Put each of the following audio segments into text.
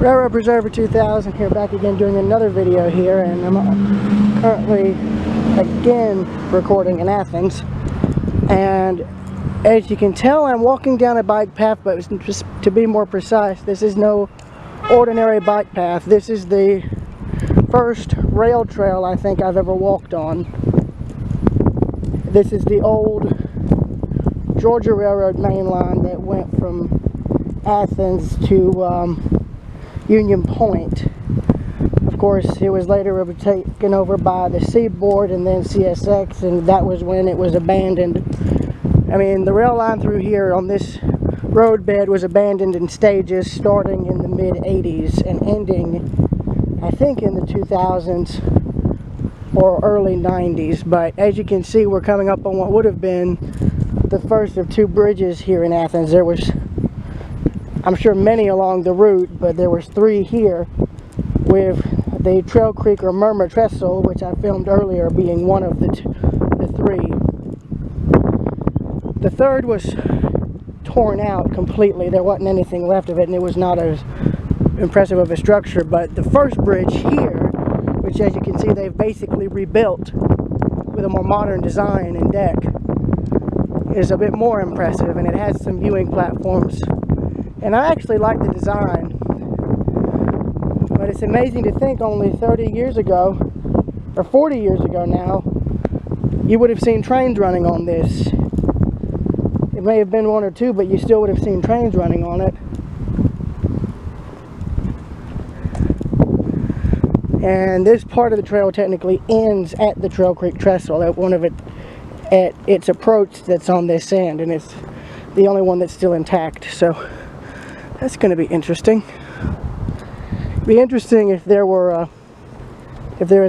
Railroad Preserver 2000 here, back again doing another video here, and I'm currently again recording in Athens. And as you can tell, I'm walking down a bike path, but just to be more precise, this is no ordinary bike path. This is the first rail trail I think I've ever walked on. This is the old Georgia Railroad main line that went from Athens to Union Point. Of course, it was later taken over by the Seaboard and then CSX, and that was when it was abandoned. I mean, the rail line through here on this roadbed was abandoned in stages, starting in the mid-80s and ending, I think, in the 2000s or early 90s. But as you can see, we're coming up on what would have been the first of two bridges here in Athens. There was, I'm sure, many along the route, but there was three here, with the Trail Creek or Murmur Trestle, which I filmed earlier, being one of the three. The third was torn out completely. There wasn't anything left of it, and it was not as impressive of a structure. But the first bridge here, which, as you can see, they've basically rebuilt with a more modern design and deck, is a bit more impressive, and it has some viewing platforms. And I actually like the design, but it's amazing to think only 30 years ago, or 40 years ago now, you would have seen trains running on this. It may have been one or two, but you still would have seen trains running on it. And this part of the trail technically ends at the Trail Creek Trestle, at its approach that's on this end, and it's the only one that's still intact. So that's going to be interesting. It'd be interesting if there was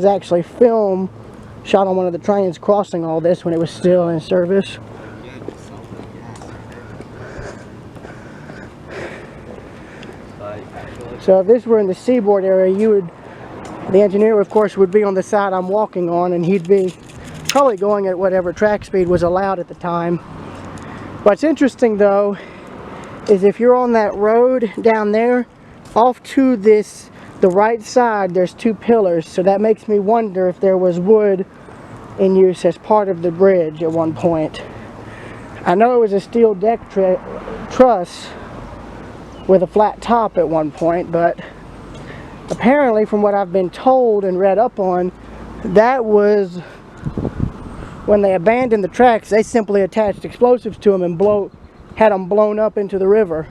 actually film shot on one of the trains crossing all this when it was still in service. So if this were in the Seaboard area, the engineer, of course, would be on the side I'm walking on, and he'd be probably going at whatever track speed was allowed at the time. What's interesting, though, is if you're on that road down there, off to the right side, there's two pillars. So that makes me wonder if there was wood in use as part of the bridge at one point. I know it was a steel deck truss with a flat top at one point, but apparently, from what I've been told and read up on, that was when they abandoned the tracks. They simply attached explosives to them and had them blown up into the river.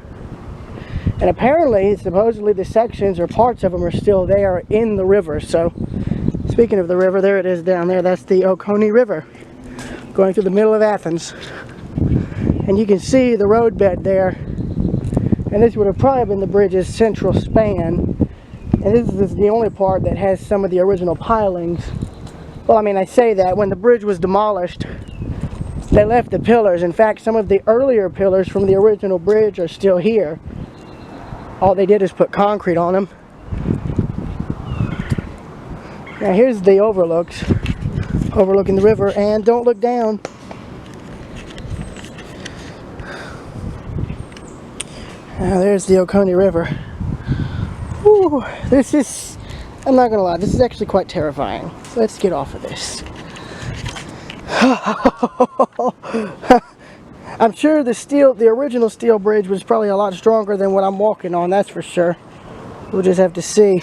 And apparently, supposedly, the sections or parts of them are still there in the river. So, speaking of the river, there it is down there. That's the Oconee River going through the middle of Athens. And you can see the roadbed there. And this would have probably been the bridge's central span. And this is the only part that has some of the original pilings. Well, I mean, I say that. When the bridge was demolished, they left the pillars. In fact, some of the earlier pillars from the original bridge are still here. All they did is put concrete on them. Now here's the overlooking the river, and don't look down. Now there's the Oconee River. Whew, this is, I'm not gonna lie, this is actually quite terrifying. Let's get off of this. I'm sure the original steel bridge was probably a lot stronger than what I'm walking on, that's for sure. We'll just have to see.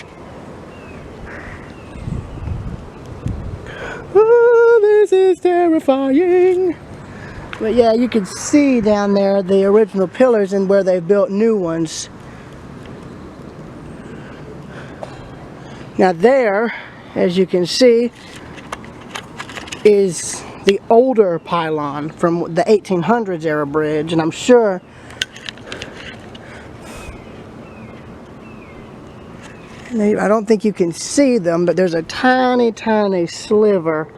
Oh, this is terrifying. But yeah, you can see down there the original pillars and where they built new ones. Now there, as you can see, is the older pylon from the 1800s era bridge, and I'm sure I don't think you can see them, but there's a tiny sliver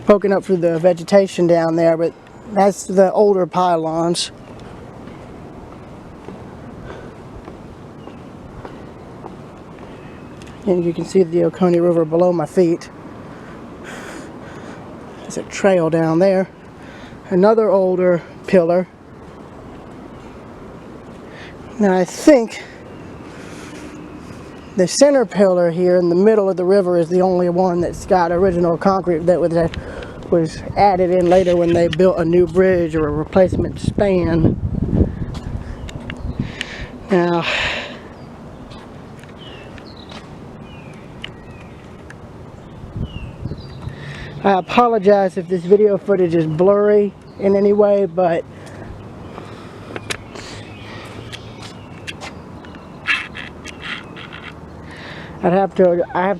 poking up through the vegetation down there, but that's the older pylons. And you can see the Oconee River below my feet. There's a trail down there. Another older pillar. Now I think The center pillar here in the middle of the river is the only one that's got original concrete that was added in later when they built a new bridge or a replacement span. Now, I apologize if this video footage is blurry in any way, but I have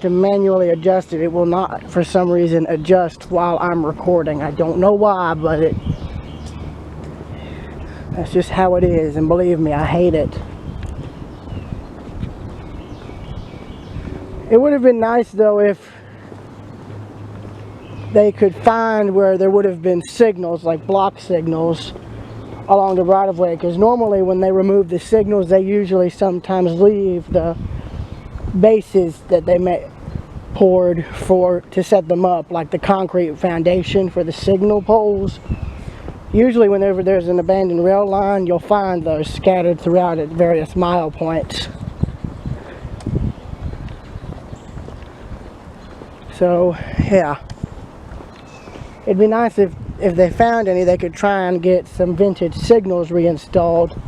to manually adjust it. It will not, for some reason, adjust while I'm recording. I don't know why, but that's just how it is, and believe me, I hate it. It would have been nice though if they could find where there would have been signals, like block signals, along the right-of-way, because normally when they remove the signals, they usually sometimes leave the bases that they poured to set them up, like the concrete foundation for the signal poles. Usually whenever there's an abandoned rail line, you'll find those scattered throughout at various mile points. So yeah, it'd be nice if they found any, they could try and get some vintage signals reinstalled.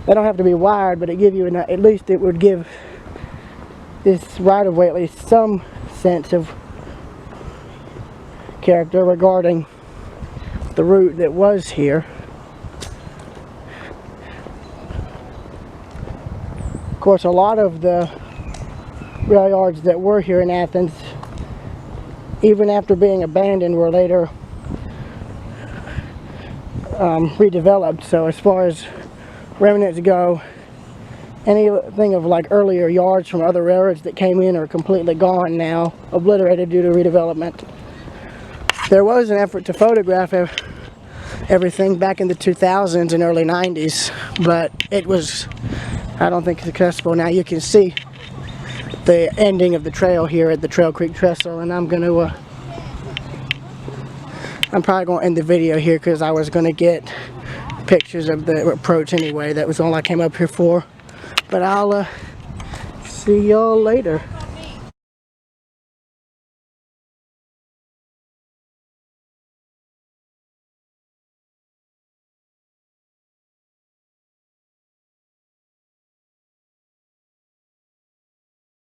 They don't have to be wired, but at least it would give this right-of-way at least some sense of character regarding the route that was here. Of course, a lot of the rail yards that were here in Athens, even after being abandoned, were later redeveloped. So as far as remnants go, anything of like earlier yards from other railroads that came in are completely gone now, obliterated due to redevelopment. There was an effort to photograph everything back in the 2000s and early 90s, but it was, I don't think, successful. Now you can see the ending of the trail here at the Trail Creek Trestle, and I'm probably going to end the video here because I was going to get pictures of the approach anyway. That was all I came up here for. But I'll see y'all later.